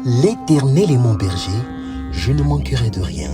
L'Éternel est mon berger, je ne manquerai de rien.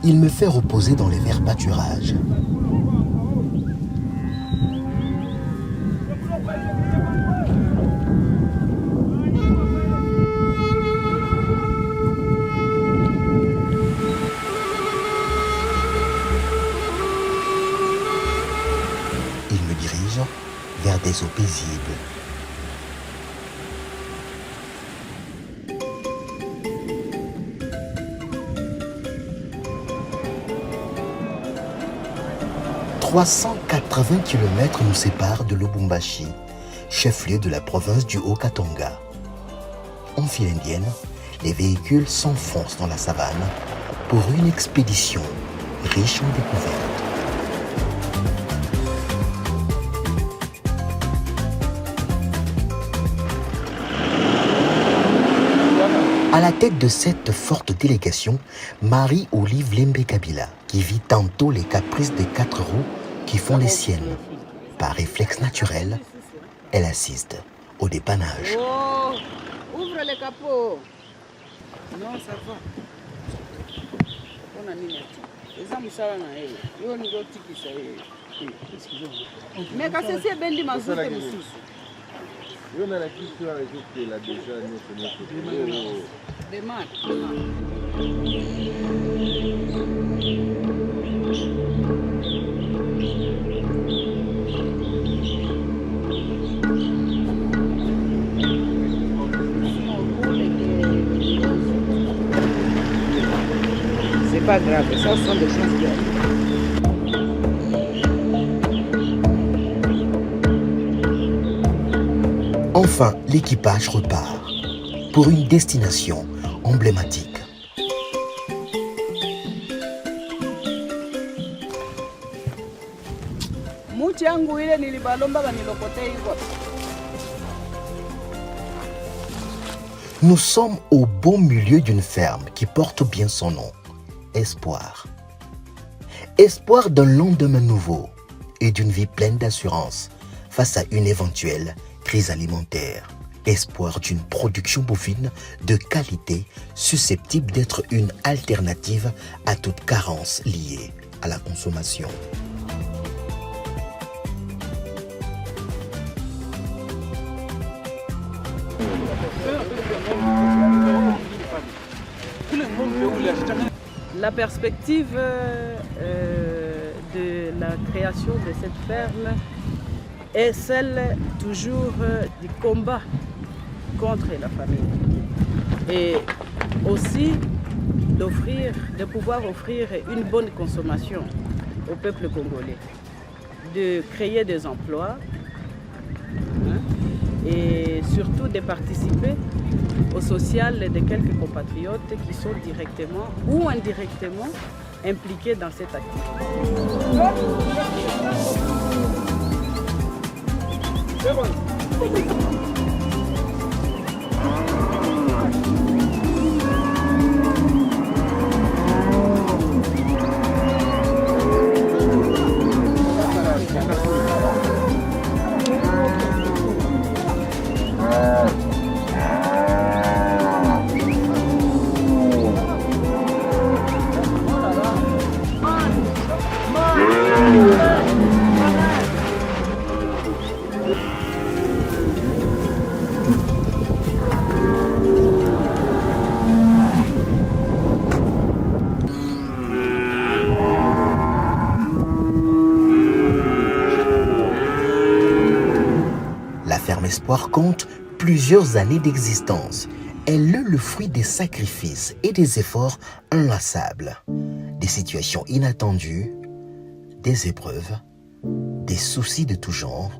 Il me fait reposer dans les verts pâturages. Il me dirige vers des eaux paisibles. « 380 km nous séparent de Lubumbashi, chef-lieu de la province du Haut-Katanga. En file indienne, les véhicules s'enfoncent dans la savane pour une expédition riche en découvertes. À la tête de cette forte délégation, Marie-Olive Lembe Kabila, qui vit tantôt les caprices des 4 roues qui font les siennes. Par réflexe naturel, elle assiste au dépannage. Oh, ouvre le capot. Non, ça va. On a mis mais quand c'est bien dit, ma soeur, on a la culture avec qui là déjà c'est pas grave, ça sont des choses bien. Enfin, l'équipage repart pour une destination emblématique. Nous sommes au beau milieu d'une ferme qui porte bien son nom, Espoir. Espoir d'un lendemain nouveau et d'une vie pleine d'assurance face à une éventuelle crise alimentaire. Espoir d'une production bovine de qualité susceptible d'être une alternative à toute carence liée à la consommation. La perspective de la création de cette ferme est celle toujours du combat contre la famine et aussi de pouvoir offrir une bonne consommation au peuple congolais, de créer des emplois et surtout de participer au social de quelques compatriotes qui sont directement ou indirectement impliqués dans cette activité. ferme Espoir compte plusieurs années d'existence. Elle est le fruit des sacrifices et des efforts inlassables, des situations inattendues, des épreuves, des soucis de tout genre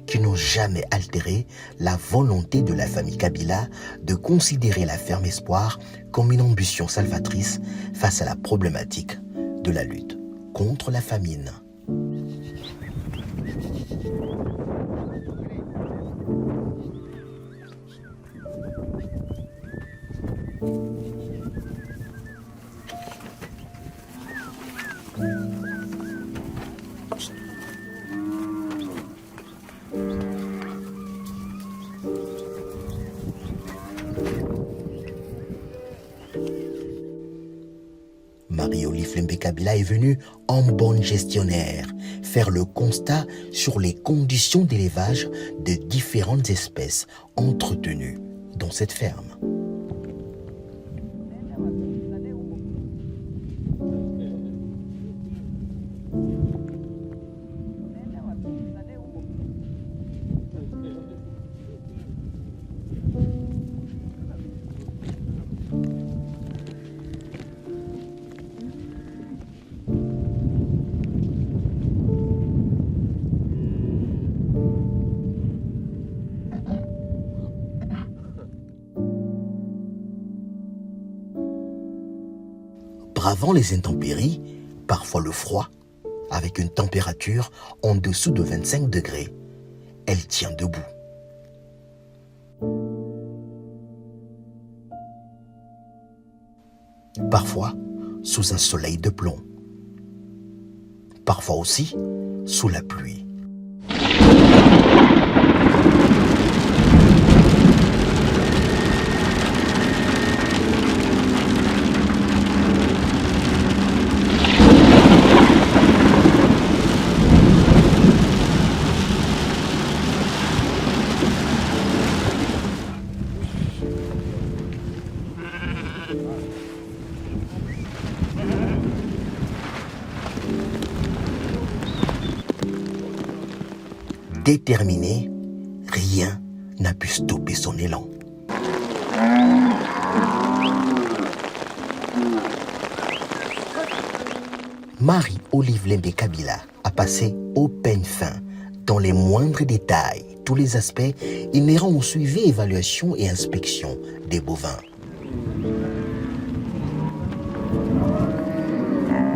qui n'ont jamais altéré la volonté de la famille Kabila de considérer la ferme Espoir comme une ambition salvatrice face à la problématique de la lutte contre la famine. Marie-Olive Lembe Kabila est venue en bonne gestionnaire faire le constat sur les conditions d'élevage de différentes espèces entretenues dans cette ferme. Bravant les intempéries, parfois le froid, avec une température en dessous de 25 degrés, elle tient debout. Parfois sous un soleil de plomb, parfois aussi sous la pluie. Déterminé, rien n'a pu stopper son élan. Marie-Olive Lembe Kabila a passé au peigne fin, dans les moindres détails, tous les aspects inhérents au suivi, évaluation et inspection des bovins.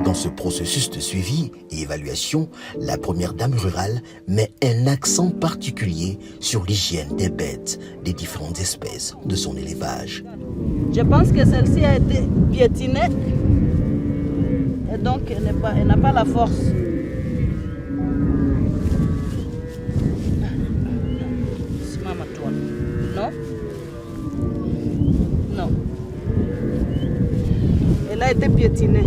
Dans ce processus de suivi et évaluation, la première dame rurale met un accent particulier sur l'hygiène des bêtes des différentes espèces de son élevage. Je pense que celle-ci a été piétinée et donc elle n'a pas la force. Maman, toi. Non? Non. Elle a été piétinée.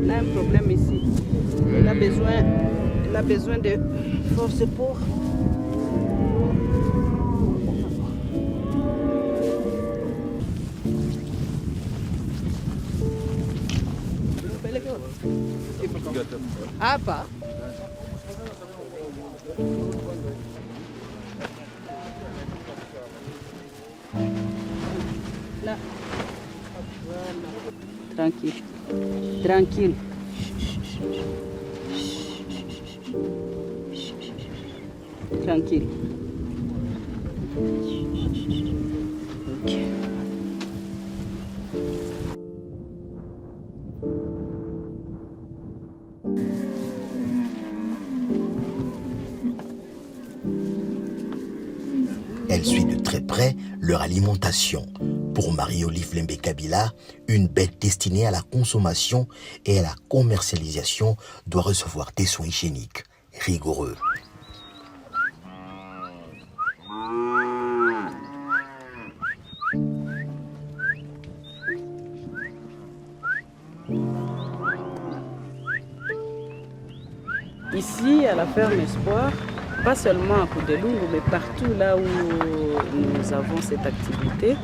Elle a un problème ici. Elle a besoin de force pour. Ah, pas. Là. Voilà. Tranquille. Tranquille. Tranquille. Ok. Elle suit de très près leur alimentation. Pour Marie-Olive Lembe Kabila, une bête destinée à la consommation et à la commercialisation doit recevoir des soins hygiéniques rigoureux. Ici, à la ferme Espoir, pas seulement à Koudelungu, mais partout là où nous avons cette activité,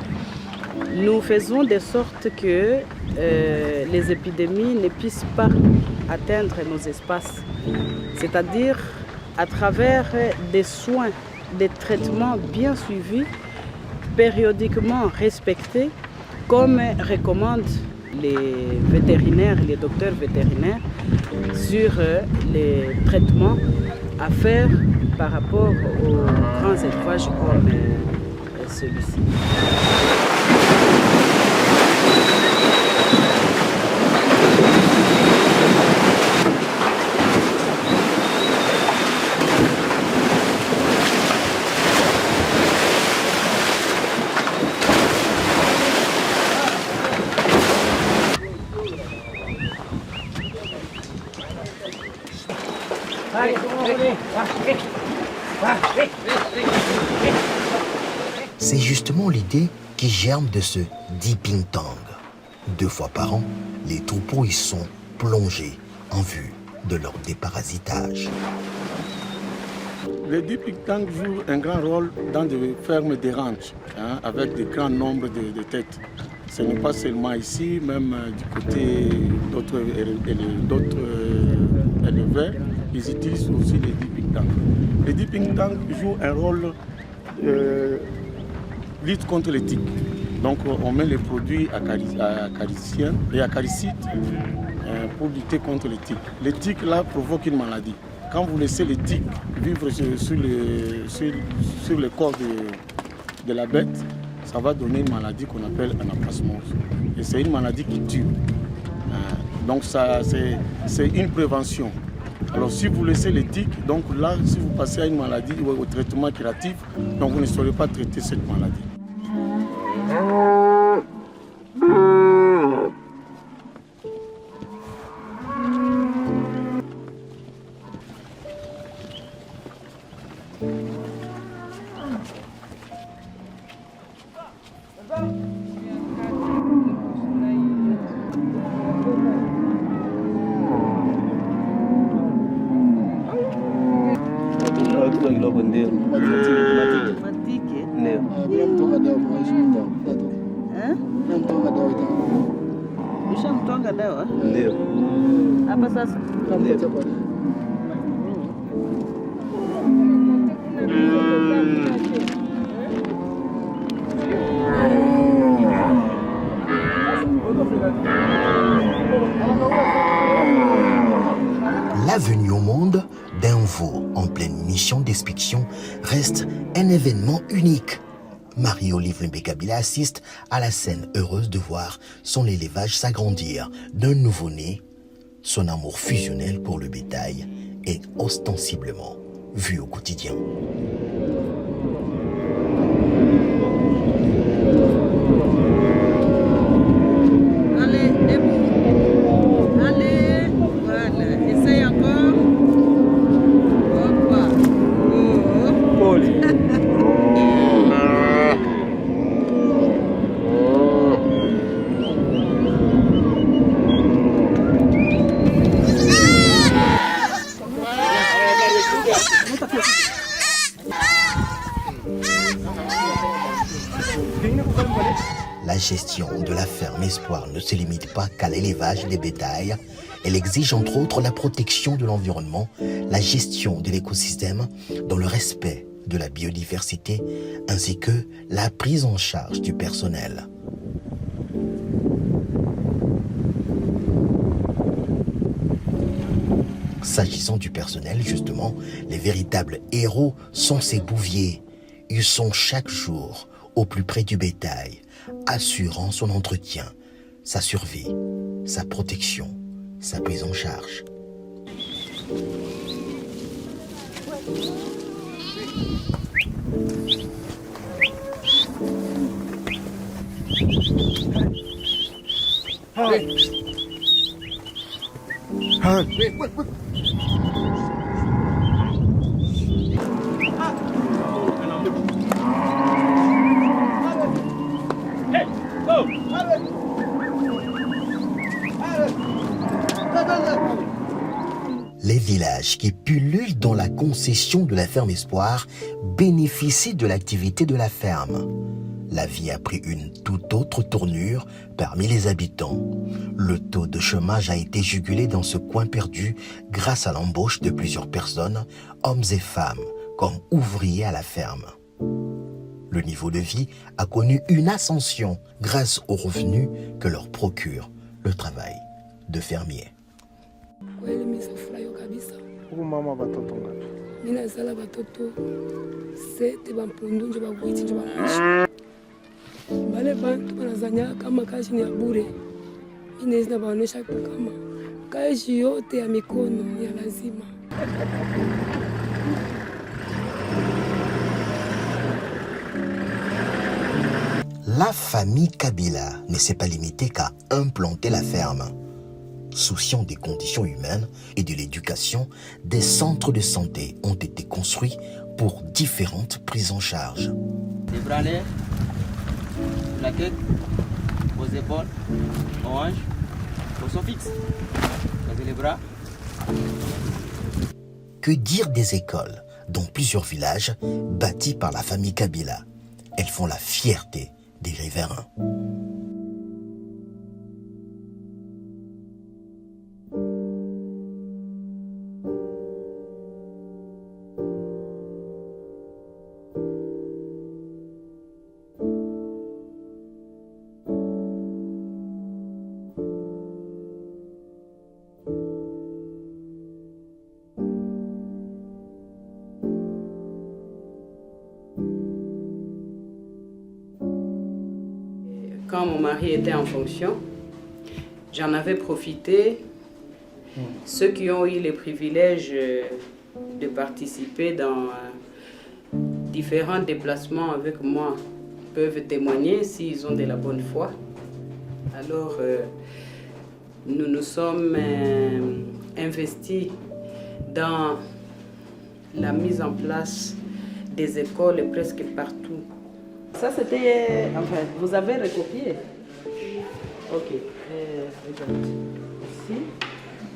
nous faisons de sorte que les épidémies ne puissent pas atteindre nos espaces. C'est-à-dire à travers des soins des traitements bien suivis, périodiquement respectés, comme recommandent les vétérinaires, les docteurs vétérinaires, sur les traitements à faire par rapport aux grands élevages comme celui-ci. C'est justement l'idée qui germe de ce dipping tang. 2 fois par an, les troupeaux y sont plongés en vue de leur déparasitage. Le dipping tang joue un grand rôle dans des fermes de ranch, avec de grands nombres de têtes. Ce n'est pas seulement ici, même du côté d'autres éleveurs, ils utilisent aussi les dipping tang. Les dipping tang jouent un rôle lutte contre les tiques. Donc on met les produits acariciens et acaricides pour lutter contre les tiques. Les tiques là provoquent une maladie. Quand vous laissez les tiques vivre sur le corps de la bête, ça va donner une maladie qu'on appelle anaplasmose. Et c'est une maladie qui tue. Donc c'est une prévention. Alors si vous laissez les tiques, donc là, si vous passez à une maladie ou au traitement curatif, donc vous ne saurez pas traiter cette maladie. Ushamtonga dawa? Ndio. Hapa sasa? Ndio. La venue au monde d'un veau en pleine mission d'expédition reste un événement unique. Marie-Olive Mbekabila assiste à la scène heureuse de voir son élevage s'agrandir d'un nouveau-né. Son amour fusionnel pour le bétail est ostensiblement vu au quotidien. Allez, debout. Allez, voilà. Essaye encore. Hoppa. Oh. La gestion de la ferme Espoir ne se limite pas qu'à l'élevage des bétails. Elle exige entre autres la protection de l'environnement, la gestion de l'écosystème dans le respect de la biodiversité, ainsi que la prise en charge du personnel. S'agissant du personnel, justement, les véritables héros sont ces bouviers. Ils sont chaque jour au plus près du bétail, assurant son entretien, sa survie, sa protection, sa prise en charge. Les villages qui pullulent dans la concession de la ferme Espoir bénéficient de l'activité de la ferme. La vie a pris une toute autre tournure parmi les habitants. Le taux de chômage a été jugulé dans ce coin perdu grâce à l'embauche de plusieurs personnes, hommes et femmes, comme ouvriers à la ferme. Le niveau de vie a connu une ascension grâce aux revenus que leur procure le travail de fermier. Huku mama watoto ngapi? Mina zala batoto 7 bampundu nje babwiti nje bamwisha. Bale bantu banazanya kama kazi ni ya bure. Mimi nina baonesha kama kazi yote ya mikono ni ya lazima. La famille Kabila ne s'est pas limitée qu'à implanter la ferme. Souciant des conditions humaines et de l'éducation, des centres de santé ont été construits pour différentes prises en charge. Les bras en l'air, la tête, aux épaules, aux hanches, position fixe. Croisez les bras. Que dire des écoles dans plusieurs villages bâtis par la famille Kabila? Elles font la fierté des riverains. Quand mon mari était en fonction, j'en avais profité. Ceux qui ont eu le privilège de participer dans différents déplacements avec moi peuvent témoigner s'ils ont de la bonne foi. Alors, nous nous sommes investis dans la mise en place des écoles presque partout. Ça, c'était... Enfin, vous avez recopié. Ok. Regarde. Ici,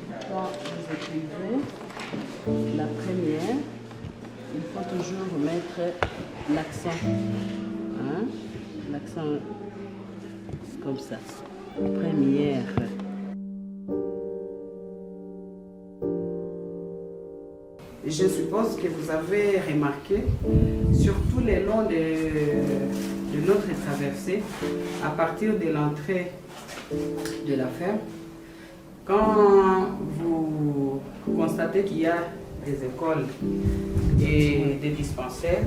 quand vous écrivez la première, il faut toujours mettre l'accent. Hein? L'accent comme ça. Première. Je suppose que vous avez remarqué, surtout le long de notre traversée, à partir de l'entrée de la ferme, quand vous constatez qu'il y a des écoles et des dispensaires,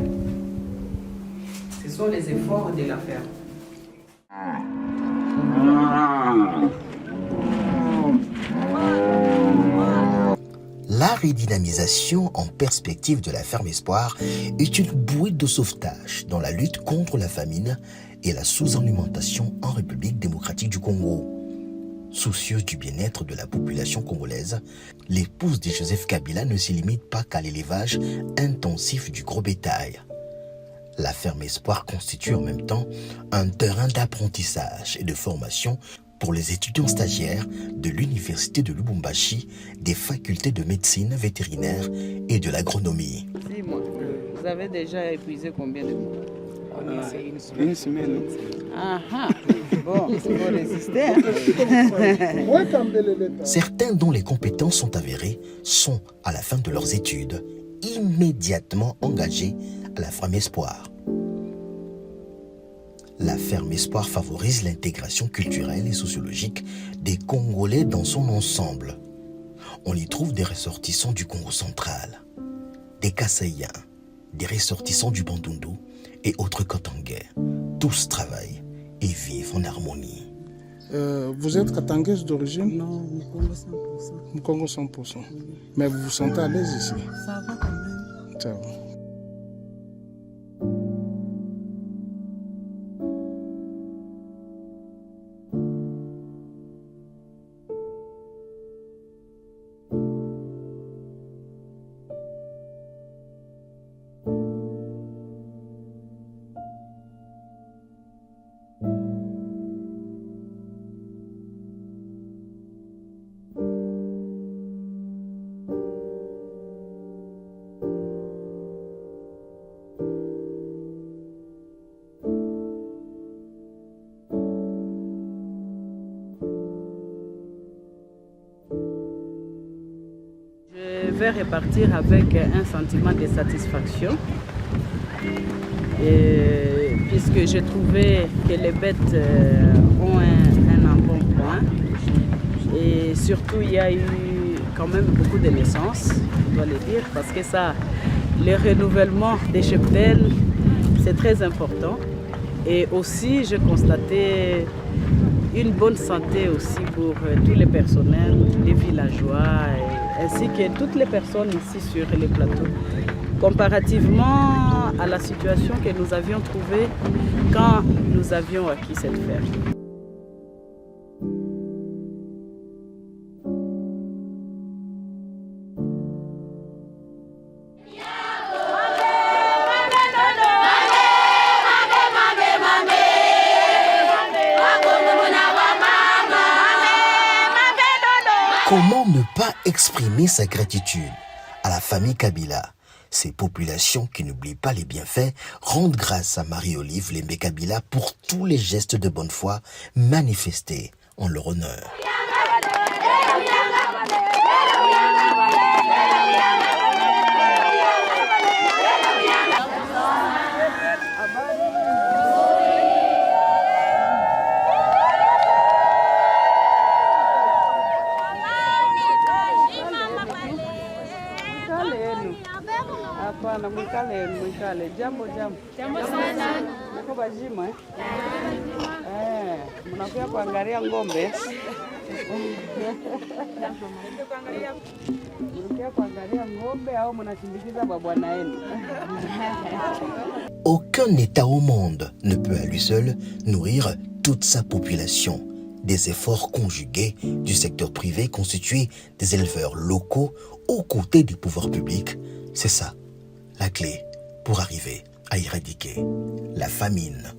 ce sont les efforts de la ferme. La redynamisation en perspective de la ferme Espoir est une bouée de sauvetage dans la lutte contre la famine et la sous-alimentation en République démocratique du Congo. Soucieuse du bien-être de la population congolaise, l'épouse de Joseph Kabila ne se limite pas qu'à l'élevage intensif du gros bétail. La ferme Espoir constitue en même temps un terrain d'apprentissage et de formation pour les étudiants stagiaires de l'Université de Lubumbashi, des facultés de médecine vétérinaire et de l'agronomie. 6 mois. Vous avez déjà épuisé combien de mois? Une semaine. Ah ah, bon, c'est pour résister. Hein? Certains dont les compétences sont avérées sont, à la fin de leurs études, immédiatement engagés à la ferme Espoir. La ferme Espoir favorise l'intégration culturelle et sociologique des Congolais dans son ensemble. On y trouve des ressortissants du Congo central, des Kasaïens, des ressortissants du Bandundu et autres Katangais. Tous travaillent et vivent en harmonie. Vous êtes katangaise d'origine? Non, Congo 100%. Congo 100%. Mais vous vous sentez à l'aise ici? Ça va quand même. Ça va. devais repartir avec un sentiment de satisfaction. Et puisque j'ai trouvé que les bêtes ont un embonpoint. Et surtout, il y a eu quand même beaucoup de naissances, on doit le dire, parce que ça, le renouvellement des cheptels, c'est très important. Et aussi, j'ai constaté une bonne santé aussi pour tous les personnels, les villageois, ainsi que toutes les personnes ici sur les plateaux. Comparativement à la situation que nous avions trouvée quand nous avions acquis cette ferme. Comment ne pas exprimer sa gratitude à la famille Kabila? Ces populations qui n'oublient pas les bienfaits rendent grâce à Marie-Olive Lembe Kabila pour tous les gestes de bonne foi manifestés en leur honneur. Hapana, mwikale. Jambo. Jambo sana. Mko bajima mnakuja kuangalia ng'ombe. Mnakuja kuangalia ng'ombe au mnasindikiza bwana yenu? Aucun État au monde ne peut à lui seul nourrir toute sa population. Des efforts conjugués du secteur privé constitué des éleveurs locaux aux côtés des pouvoirs publics, c'est ça la clé pour arriver à éradiquer la famine.